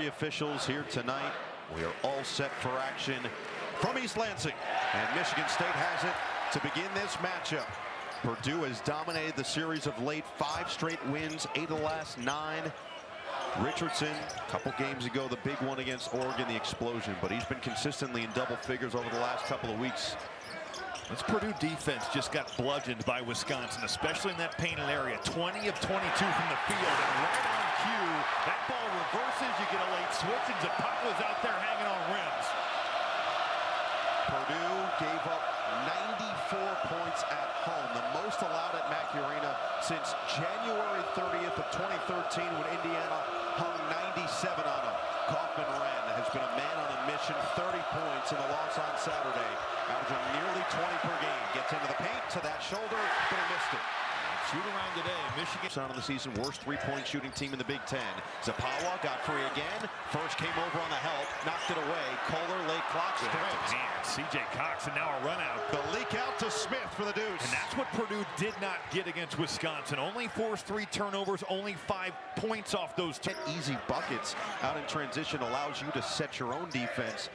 officials here tonight. We are all set for action from East Lansing, and Michigan State has it to begin this matchup. Purdue has dominated the series of late, 5 straight wins, 8 of the last 9. Richardson, a couple games ago, the big one against Oregon, the explosion, but he's been consistently in double figures over the last couple of weeks. This Purdue defense just got bludgeoned by Wisconsin, especially in that painted area. 20 of 22 from the field, and right on cue, that ball reverses, you get a late switch, and Zapawa's out there hanging on rims. Purdue gave up 94 points at home, the most allowed at Mackey Arena since January 30th of 2013 when Indiana hung 97 on them. Kaufman-Wren has been a man on a mission, 30 points in the loss on Saturday, averaging nearly 20 per game. Gets into the paint to that shoulder, but he missed it. Shoot around today, Michigan. On the season, worst 3-point shooting team in the Big Ten. Zapawa got free again. First came over on the help, knocked it away. Kohler late clock straight. C.J. Cox, and now a run out. The leak out to Smith for the deuce. And that's what Purdue did not get against Wisconsin. Only forced 3 turnovers, only 5 points off those 10 easy buckets out in transition allows you to set your own defense.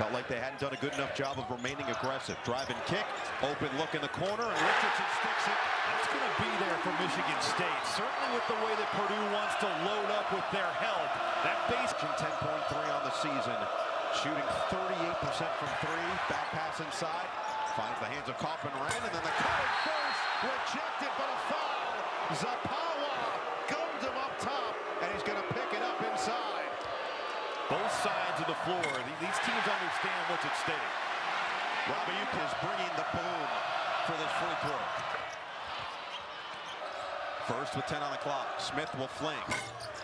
Felt like they hadn't done a good enough job of remaining aggressive. Drive and kick, open look in the corner, and Richardson sticks it. That's going to be there for Michigan State. Certainly with the way that Purdue wants to load up with their help. That base 10.3 on the season, shooting 38% from 3. Back pass inside, finds the hands of Kaufman-Wren, and then the cut first, rejected, but a foul. Zapawa gummed him up top, and he's going to pick it up inside. Both sides of the floor, these teams understand what's at stake. Rabiuk is bringing the boom for this free throw. First with 10 on the clock. Smith will fling.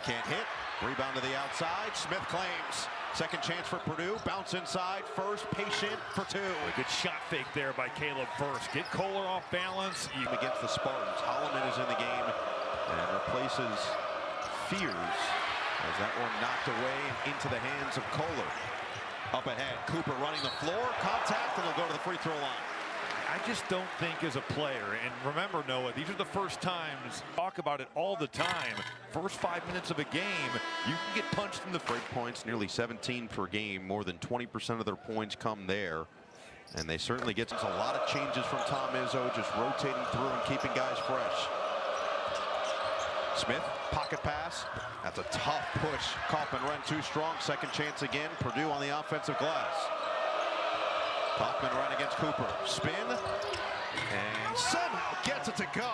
Can't hit. Rebound to the outside. Smith claims. Second chance for Purdue. Bounce inside. First patient for 2. A good shot fake there by Caleb First. Get Kohler off balance. Against the Spartans. Holloman is in the game and replaces Fears as that one knocked away and into the hands of Kohler. Up ahead. Cooper running the floor. Contact, and he'll go to the free throw line. I just don't think as a player, and remember, Noah, these are the first times, talk about it all the time, first 5 minutes of a game, you can get punched in the break points, nearly 17 per game, more than 20% of their points come there, and they certainly get a lot of changes from Tom Izzo, just rotating through and keeping guys fresh. Smith, pocket pass, that's a tough push. Kaufman-Wren too strong, second chance again, Purdue on the offensive glass. Kaufman-Wren against Cooper. Spin. And somehow gets it to go.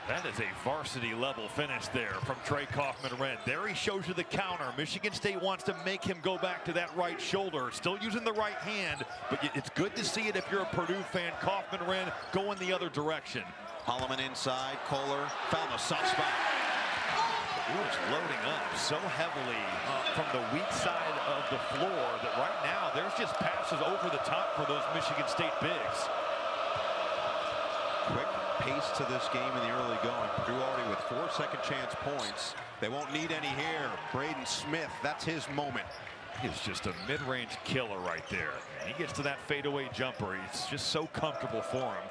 That is a varsity level finish there from Trey Kaufman-Wren. There he shows you the counter. Michigan State wants to make him go back to that right shoulder. Still using the right hand, but it's good to see it if you're a Purdue fan. Kaufman-Wren going the other direction. Holloman inside. Kohler found the soft spot. Purdue is loading up so heavily from the weak side of the floor that right now there's just passes over the top for those Michigan State bigs. Quick pace to this game in the early going. Purdue already with 4 second chance points. They won't need any here. Braden Smith, that's his moment. He's just a mid-range killer right there. He gets to that fadeaway jumper. It's just so comfortable for him.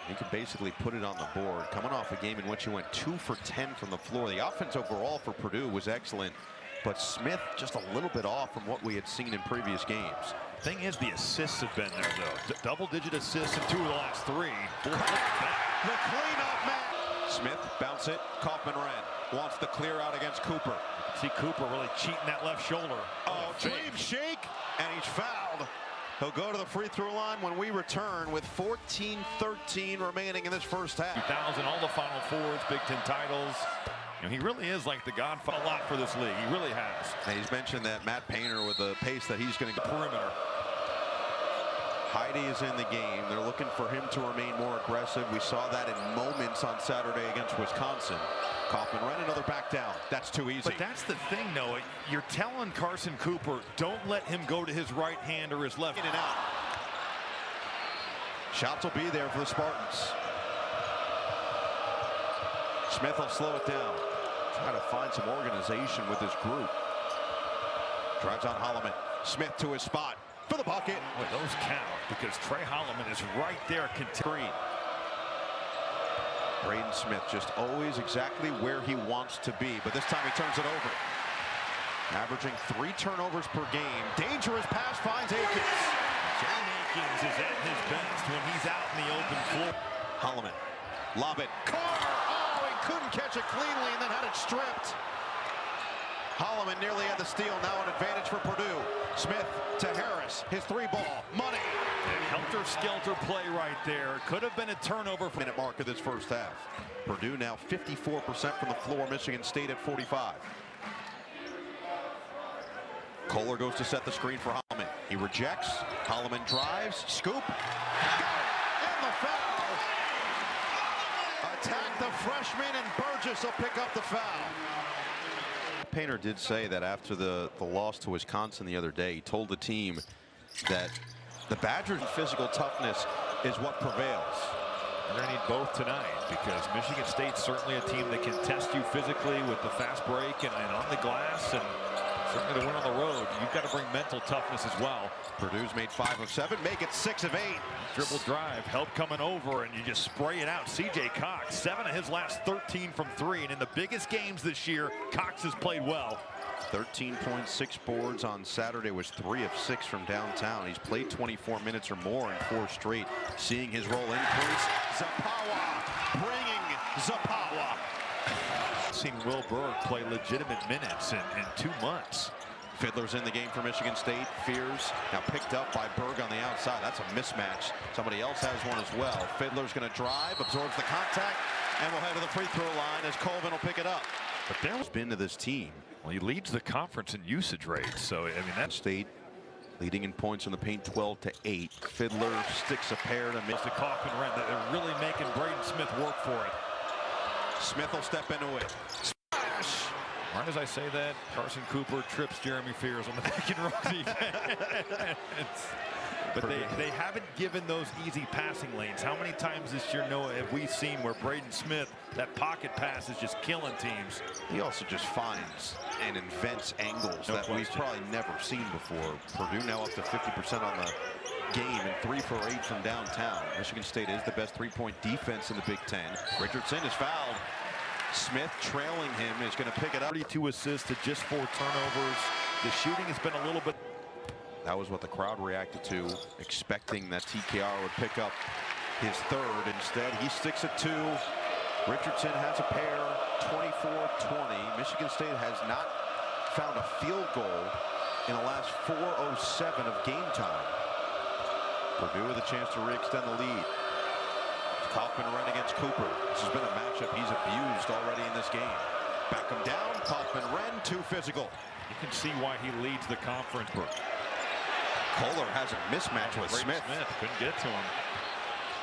He could basically put it on the board. Coming off a game in which he went 2 for 10 from the floor. The offense overall for Purdue was excellent, but Smith just a little bit off from what we had seen in previous games. Thing is, the assists have been there, though. Double-digit assists in 2 of the last 3. The cleanup man. Smith, bounce it. Kaufman-Wren wants the clear out against Cooper. See Cooper really cheating that left shoulder. Oh, dream shake, and he's fouled. He'll go to the free throw line when we return with 14-13 remaining in this first half. 2000, all the Final Fours, Big Ten titles. You know, he really is like the godfather a lot for this league. He really has. And he's mentioned that Matt Painter with the pace that he's going to get. Perimeter. Heide is in the game. They're looking for him to remain more aggressive. We saw that in moments on Saturday against Wisconsin. Kaufman-Wren, another back down. That's too easy. But that's the thing, Noah. You're telling Carson Cooper, don't let him go to his right hand or his left. In and out. Shots will be there for the Spartans. Smith will slow it down. Try to find some organization with this group. Drives on Holloman. Smith to his spot for the bucket. Boy, those count because Trey Holloman is right there. Green. Braden Smith just always exactly where he wants to be, but this time he turns it over. averaging 3 turnovers per game. Dangerous pass finds Akins. John Akins is at his best when he's out in the open floor. Holloman, lob it. Carr, oh, he couldn't catch it cleanly and then had it stripped. Holloman nearly had the steal, now an advantage for Purdue. Smith to Harris, his 3-ball, money. And helter-skelter play right there. Could have been a turnover. Minute mark of this first half. Purdue now 54% from the floor, Michigan State at 45. Kohler goes to set the screen for Holloman. He rejects, Holloman drives, scoop, got it, and the foul. Attack the freshman, and Burgess will pick up the foul. Painter did say that after the loss to Wisconsin the other day, he told the team that the Badgers' physical toughness is what prevails. We're going to need both tonight because Michigan State's certainly a team that can test you physically with the fast break and on the glass, and certainly to win on the road, you've got to bring mental toughness as well. Purdue's made 5 of 7, make it 6 of 8. Dribble drive, help coming over, and you just spray it out. C.J. Cox, 7 of his last 13 from 3, and in the biggest games this year, Cox has played well. 13.6 boards on Saturday, was 3 of 6 from downtown. He's played 24 minutes or more in 4 straight, seeing his role increase. Zapawa bringing Zapawa. Seen Will Berg play legitimate minutes in 2 months. Fiddler's in the game for Michigan State. Fears now picked up by Berg on the outside. That's a mismatch. Somebody else has one as well. Fiddler's going to drive, absorbs the contact, and will head to the free throw line as Colvin will pick it up. But there's been to this team. Well, he leads the conference in usage rates, so I mean that's State leading in points in the paint 12-8. Fiddler sticks a pair to Mr. Kaufman-Renn. They're really making Braden Smith work for it. Smith will step into it. Smash! Right as I say that, Carson Cooper trips Jeremy Fears on the pick and roll defense. But they haven't given those easy passing lanes. How many times this year, Noah, have we seen where Braden Smith, that pocket pass is just killing teams? He also just finds and invents angles that we've probably never seen before. Purdue now up to 50% on the game and 3 for 8 from downtown. Michigan State is the best 3-point defense in the Big Ten. Richardson is fouled. Smith trailing him is going to pick it up. 32 assists to just 4 turnovers. The shooting has been a little bit. That was what the crowd reacted to, expecting that TKR would pick up his 3rd. Instead, he sticks at 2. Richardson has a pair, 24-20. Michigan State has not found a field goal in the last 4:07 of game time. Purdue with a chance to re-extend the lead. Kaufman-Renn against Cooper. This has been a matchup he's abused already in this game. Back him down, Kaufman-Renn, too physical. You can see why he leads the conference. Kohler has a mismatch with Smith. Couldn't get to him.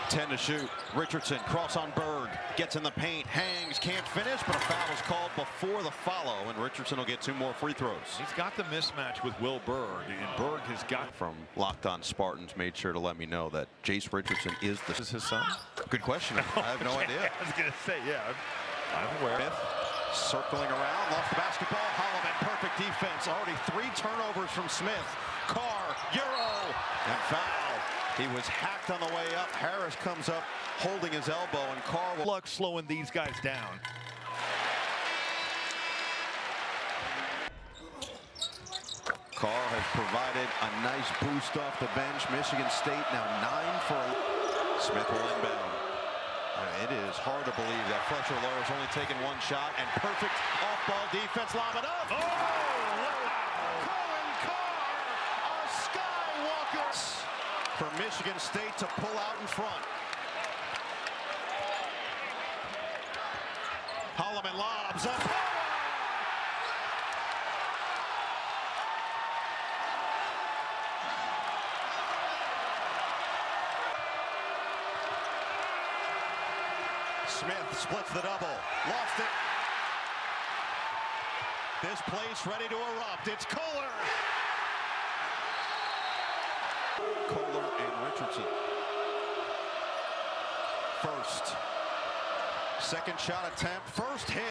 10 to shoot. Richardson, cross on Berg, gets in the paint, hangs, can't finish, but a foul is called before the follow, and Richardson will get 2 more free throws. He's got the mismatch with Will Berg, and Berg has got. From Locked On Spartans made sure to let me know that Jace Richardson is his son. Good question. I have no idea. I was going to say, yeah, I'm aware. Smith circling around, lost the basketball. Holloman, perfect defense. Already 3 turnovers from Smith. Carr, Euro, and foul. He was hacked on the way up. Harris comes up holding his elbow, and Carr will. Luck slowing these guys down. Carr has provided a nice boost off the bench. Michigan State now 9 for 11. Smith will inbound. It is hard to believe that Fletcher Lawyer's only taken 1 shot, and perfect off-ball defense. Lob it up. Oh! Colin Carr, a skywalker for Michigan State to pull out in front. Holloman lobs up. Smith splits the double. Lost it. This place ready to erupt. It's Kohler. Kohler and Richardson. First. Second shot attempt. First hit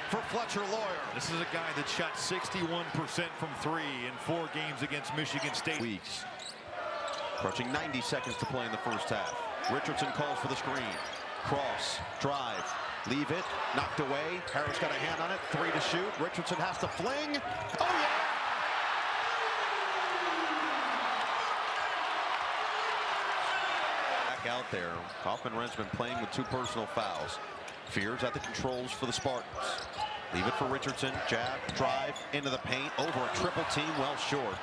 for Fletcher Lawyer. This is a guy that shot 61% from 3 in 4 games against Michigan State. Weeks. Approaching 90 seconds to play in the first half. Richardson calls for the screen. Cross, drive, leave it, knocked away. Harris got a hand on it, 3 to shoot. Richardson has to fling. Oh yeah! out there. Kaufman-Wren's been playing with 2 personal fouls. Fears at the controls for the Spartans. Leave it for Richardson. Jab, drive into the paint. Over a triple team, well short.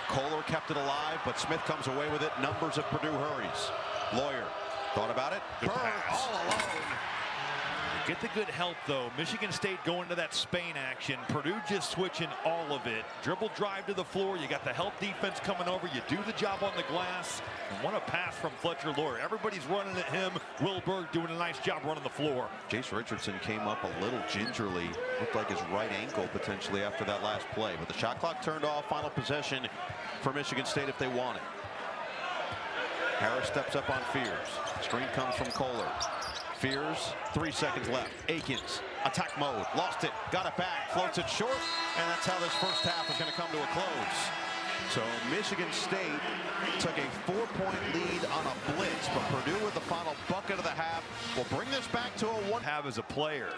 Kohler kept it alive, but Smith comes away with it. Numbers of Purdue hurries. Lawyer thought about it. Good Bird pass. all alone. Get the good help, though. Michigan State going to that Spain action. Purdue just switching all of it. Dribble drive to the floor. You got the help defense coming over. You do the job on the glass. And what a pass from Fletcher Lawyer. Everybody's running at him. Wilberg doing a nice job running the floor. Jace Richardson came up a little gingerly. Looked like his right ankle potentially after that last play. But the shot clock turned off. Final possession for Michigan State if they want it. Harris steps up on Fears. Screen comes from Kohler. Fears, 3 seconds left. Akins, attack mode, lost it, got it back, floats it short, and that's how this first half is going to come to a close. So Michigan State took a 4-point lead on a blitz, but Purdue with the final bucket of the half will bring this back to a 1. Have as a player,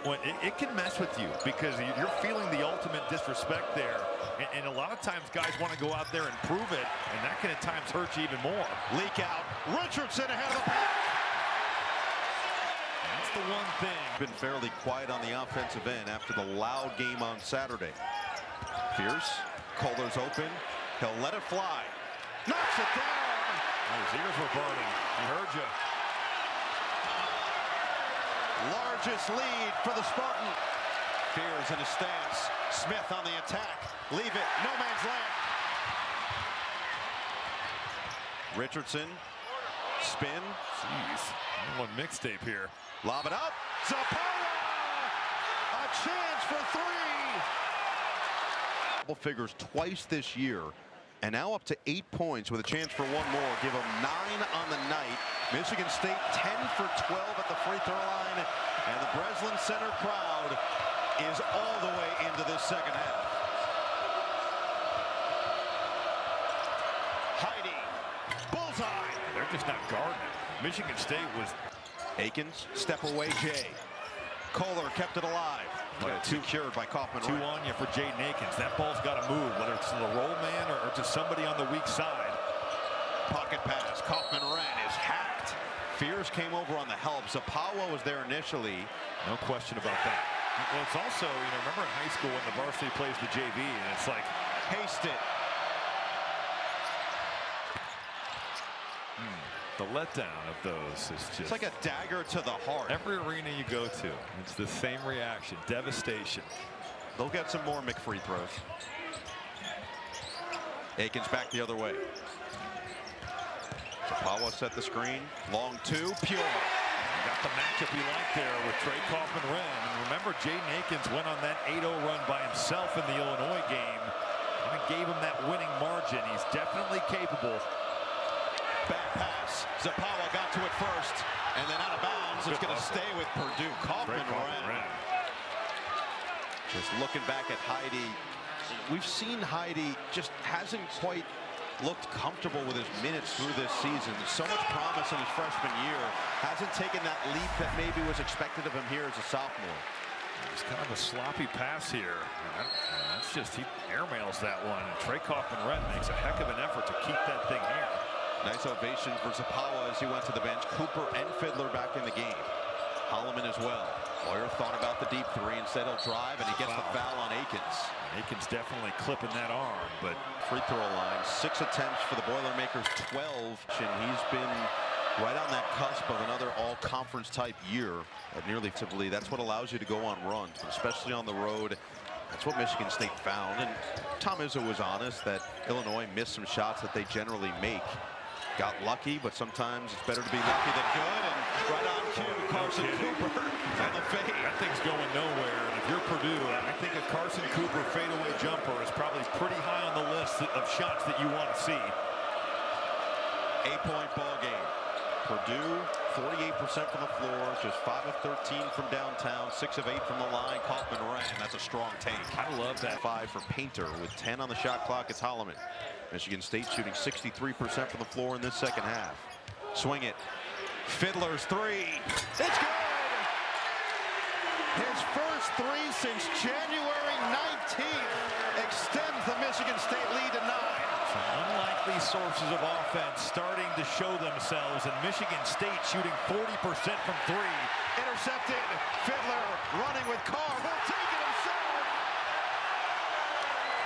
when it can mess with you because you're feeling the ultimate disrespect there. And a lot of times guys want to go out there and prove it, and that can at times hurt you even more. Leak out, Richardson ahead of the pack. The one thing. Been fairly quiet on the offensive end after the loud game on Saturday. Fears, Kohler's open. He'll let it fly. Knocks it down. Oh, his ears were burning. He heard you. Largest lead for the Spartan. Fears in his stance. Smith on the attack. Leave it. No man's land. Richardson. Spin. Jeez. One mixtape here. Lob it up. Zappala! A chance for 3. Double figures twice this year, and now up to 8 points with a chance for 1 more. Give them 9 on the night. Michigan State 10 for 12 at the free throw line, and the Breslin Center crowd is all the way into this second half. Heidi, bullseye. They're just not guarding it. Michigan State was. Akins, step away, Jay. Kohler kept it alive. But secured by Kaufman. 2 on you for Jaden Akins. That ball's got to move, whether it's to the roll man or to somebody on the weak side. Pocket pass. Kaufman-Wren is hacked. Fears came over on the help. Zappala was there initially. No question about that. Well, it's also, remember in high school when the varsity plays the JV, and it's like, Haste it. the letdown of those is just. It's like a dagger to the heart. Every arena you go to, it's the same reaction. Devastation. They'll get some more McFree throws. Akins back the other way. Zappala set the screen. Long 2. Pure. Got the matchup you like there with Trey Kaufman-Wren. And remember, Jaden Akins went on that 8-0 run by himself in the Illinois game. And it gave him that winning margin. He's definitely capable. Bad pass. Zappala got to it first. And then out of bounds. It's going to stay with Purdue. Kaufman-Wren. Just looking back at Heidi. We've seen Heidi just hasn't quite looked comfortable with his minutes through this season. So much promise in his freshman year. Hasn't taken that leap that maybe was expected of him here as a sophomore. It's kind of a sloppy pass here. That's just, he airmails that one. And Trey Kaufman-Wren makes a heck of an effort to keep that thing here. Nice ovation for Zappala as he went to the bench. Cooper and Fiddler back in the game. Holloman as well. Lawyer thought about the deep 3. Instead he'll drive, and he gets the foul on Akins. Akins definitely clipping that arm, but free throw line. 6 attempts for the Boilermakers, 12. And he's been right on that cusp of another all-conference type year. That's what allows you to go on runs, especially on the road. That's what Michigan State found. And Tom Izzo was honest that Illinois missed some shots that they generally make. Got lucky, but sometimes it's better to be lucky than good. And right on cue, Carson Cooper on the fade. That thing's going nowhere. And if you're Purdue, I think a Carson Cooper fadeaway jumper is probably pretty high on the list of shots that you want to see. 8-point ball game. Purdue, 48% from the floor, just 5 of 13 from downtown, 6 of 8 from the line. Kaufman-Wren, that's a strong take. I love that. 5 for Painter with 10 on the shot clock. It's Holloman. Michigan State shooting 63% from the floor in this second half. Swing it. Fiddler's 3. It's good! His first 3 since January 19th extends the Michigan State lead to 9. So unlike likely sources of offense starting to show themselves, and Michigan State shooting 40% from three. Intercepted. Fiddler running with Carr. He'll take it himself.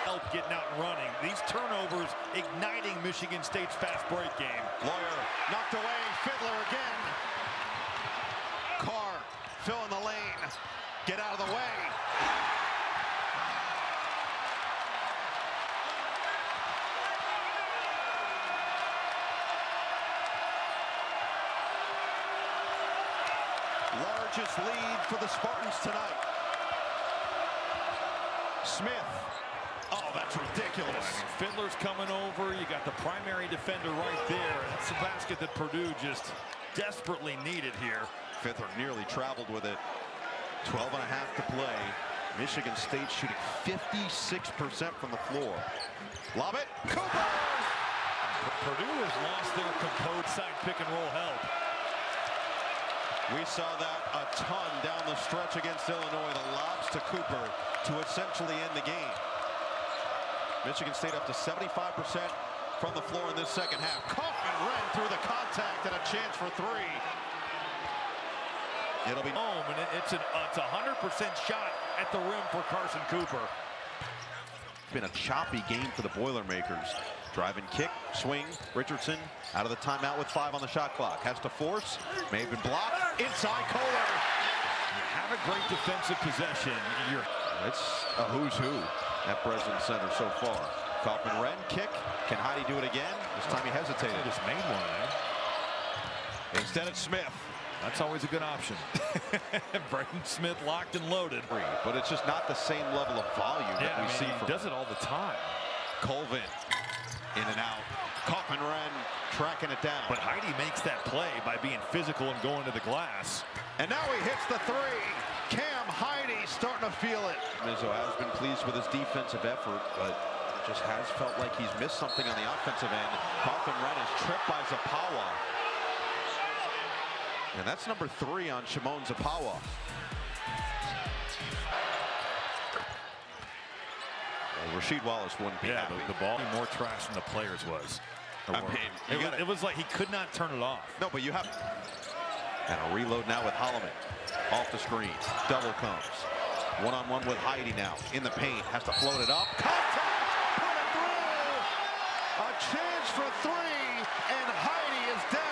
Help getting out and running. These turnovers igniting Michigan State's fast break game. Lawyer knocked away. Fiddler again. Carr filling the lane. Get out of the way. Largest lead for the Spartans tonight. Smith. Oh, that's ridiculous. Fiddler's coming over. You got the primary defender right there. That's the basket that Purdue just desperately needed here. Fiddler nearly traveled with it. 12 and a half to play. Michigan State shooting 56% from the floor. Lob it. Cooper! Purdue has lost their composed side pick and roll help. We saw that a ton down the stretch against Illinois. The lobs to Cooper to essentially end the game. Michigan State up to 75% from the floor in this second half. Kaufman-Renn through the contact and a chance for three. It'll be home, and it's a 100% shot at the rim for Carson Cooper. It's been a choppy game for the Boilermakers. Drive and kick, swing. Richardson out of the timeout with 5 on the shot clock. Has to force. May have been blocked. Inside Kohler. You have a great defensive possession. It's a who's who at Breslin Center so far. Kaufman-Renn kick. Can Heidi do it again? This time he hesitated. Just made one, eh? Instead it's Smith. That's always a good option. Braden Smith locked and loaded. But it's just not the same level of volume that we see from he does it all the time. Colvin in and out. Kaufman-Renn tracking it down. But Heidi makes that play by being physical and going to the glass. And now he hits the three. Cam Heidi starting to feel it. Mizzo has been pleased with his defensive effort, but just has felt like he's missed something on the offensive end. Kaufman-Renn is tripped by Zapawa. And that's number 3 on Shimon Zapawa. Well, Rasheed Wallace wouldn't be happy. The ball more trash than the players was. I mean, it was like he could not turn it off. No, but you have. And a reload now with Holloman. Off the screen. Double comes. One-on-one with Heidi now. In the paint. Has to float it up. Contact! Put it through! A chance for 3, and Heidi is down.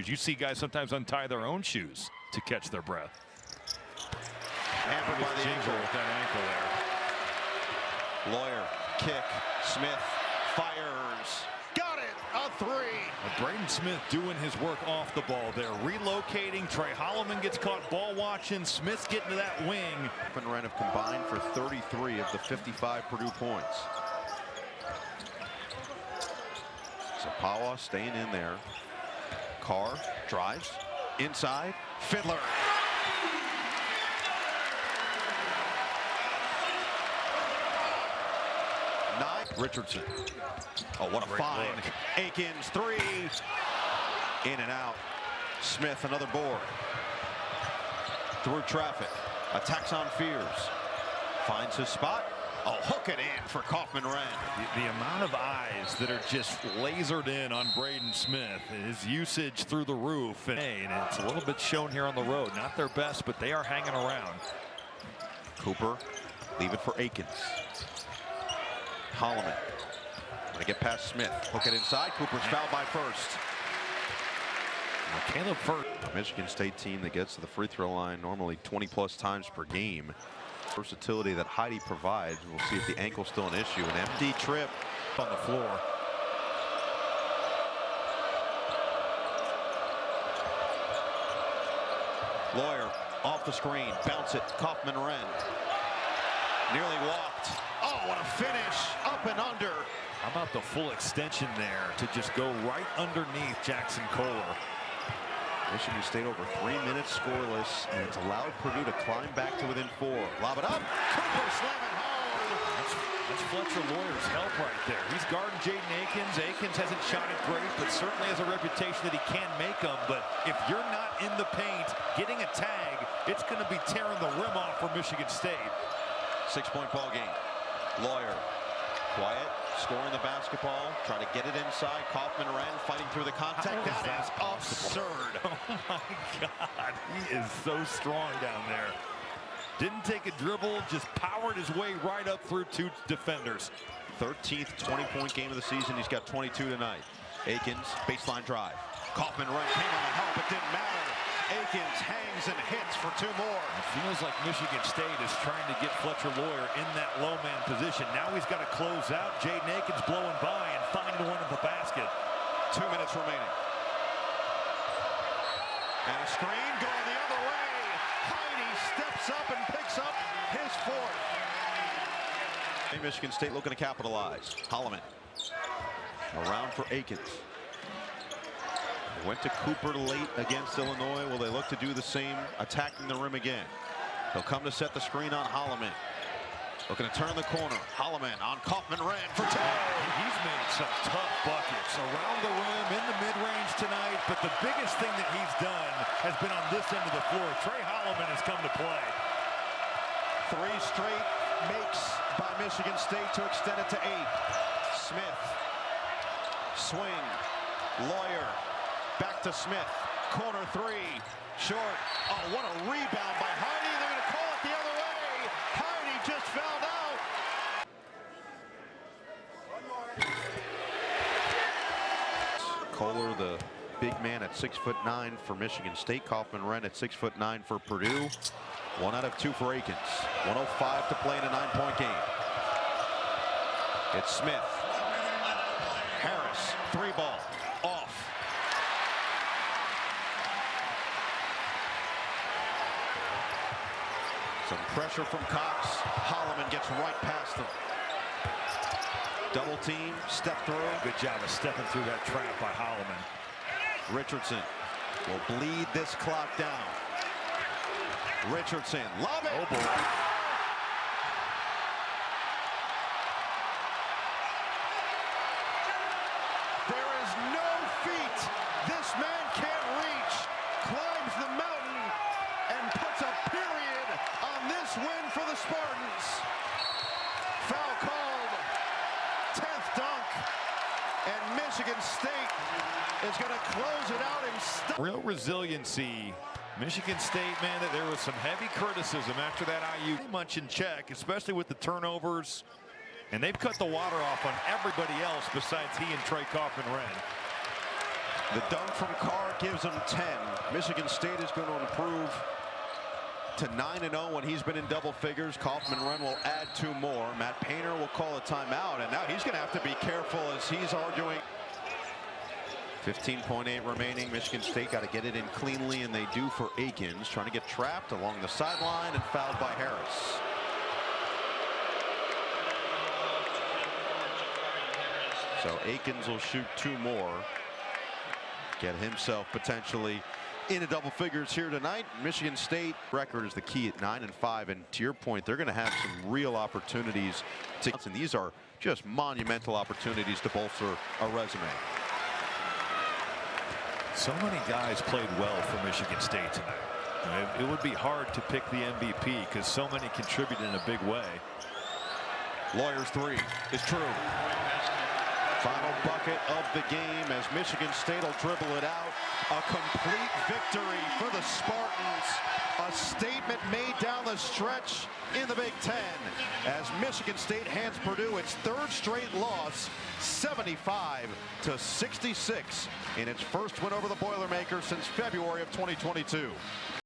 You see guys sometimes untie their own shoes to catch their breath. Hampered by the ankle. With that ankle there. Lawyer, kick, Smith fires. Got it, a 3. Braden Smith doing his work off the ball there. Relocating, Trey Holloman gets caught ball watching. Smith's getting to that wing. Kaufman-Renn have combined for 33 of the 55 Purdue points. Zapawa staying in there. Carr drives inside. Fiddler. Richardson. Oh, what a find. Akins, 3. In and out. Smith, another board. Through traffic. Attacks on Fears. Finds his spot. Oh, hook it in for Kaufman-Renn. The amount of eyes that are just lasered in on Braden Smith. His usage through the roof. And it's a little bit shown here on the road. Not their best, but they are hanging around. Cooper, leave it for Akins. Holloman. Gonna get past Smith. Hook it inside. Cooper's fouled by First. Caleb First. A Michigan State team that gets to the free throw line normally 20+ times per game. Versatility that Heidi provides. We'll see if the ankle's still an issue. An empty trip on the floor. Lawyer off the screen. Bounce it. Kaufman-Renn. Nearly walked. Oh, what a finish. Up and under. How about the full extension there to just go right underneath Jackson Kohler. Michigan State over 3 minutes scoreless, and it's allowed Purdue to climb back to within 4. Lob it up. Cooper slamming home. That's Fletcher Lawyer's help right there. He's guarding Jaden Akins. Akins hasn't shot it great, but certainly has a reputation that he can make them. But if you're not in the paint getting a tag, it's going to be tearing the rim off for Michigan State. 6-point ball game. Lawyer Quiet, scoring the basketball, try to get it inside. Kaufman-Renn fighting through the contact. That is absurd. Oh my God, he is so strong down there. Didn't take a dribble, just powered his way right up through two defenders. 13th 20-point game of the season. He's got 22 tonight. Akins, baseline drive. Kaufman-Renn came on the help, it didn't matter. Akins hangs and hits for two more. It feels like Michigan State is trying to get Fletcher Loyer in that low man position. Now he's got to close out. Jaden Akins blowing by and finding one at the basket. 2 minutes remaining. And a screen going the other way. Heide steps up and picks up his fourth. Michigan State looking to capitalize. Holloman around for Akins. Went to Cooper late against Illinois. Will they look to do the same, attacking the rim again? They'll come to set the screen on Holloman. Looking to turn the corner. Holloman on Kaufman-Renn for two. He's made some tough buckets around the rim, in the mid-range tonight, but the biggest thing that he's done has been on this end of the floor. Trey Holloman has come to play. 3 straight makes by Michigan State to extend it to 8. Smith, swing, Loyer. Back to Smith, corner 3, short. Oh, what a rebound by Heide. They're going to call it the other way. Heide just fouled out. Kohler, the big man at 6'9" for Michigan State. Kaufman-Renn at 6'9" for Purdue. 1 out of 2 for Akins. 1:05 to play in a 9-point game. It's Smith. Harris, 3-ball, off. Some pressure from Cox. Holloman gets right past him. Double team, step through. Good job of stepping through that trap by Holloman. Richardson will bleed this clock down. Richardson, love it. Oh boy. There is no feat this man can't reach. Climbs the mountain and puts a period on this win for the Spartans. Foul called. 10th dunk. And Michigan State is going to close it out in style. Real resiliency. Michigan State, man, that there was some heavy criticism after that IU much in check, especially with the turnovers. And they've cut the water off on everybody else besides he and Trey Kaufman-Renn. The dunk from Carr gives them 10. Michigan State is going to improve to 9-0 when he's been in double figures. Kaufman-Renn will add 2 more. Matt Painter will call a timeout, and now he's going to have to be careful as he's arguing. 15.8 remaining. Michigan State got to get it in cleanly, and they do for Akins. Trying to get trapped along the sideline and fouled by Harris. So Akins will shoot 2 more. Get himself potentially into double figures here tonight. Michigan State record is the key at 9-5, and to your point, they're going to have some real opportunities to, and these are just monumental opportunities to bolster a resume. So many guys played well for Michigan State tonight. It would be hard to pick the MVP because so many contributed in a big way. Loyer's 3 is true. Final bucket of the game as Michigan State will dribble it out. A complete victory for the Spartans. A statement made down the stretch in the Big Ten as Michigan State hands Purdue its 3rd straight loss, 75-66, in its first win over the Boilermakers since February of 2022.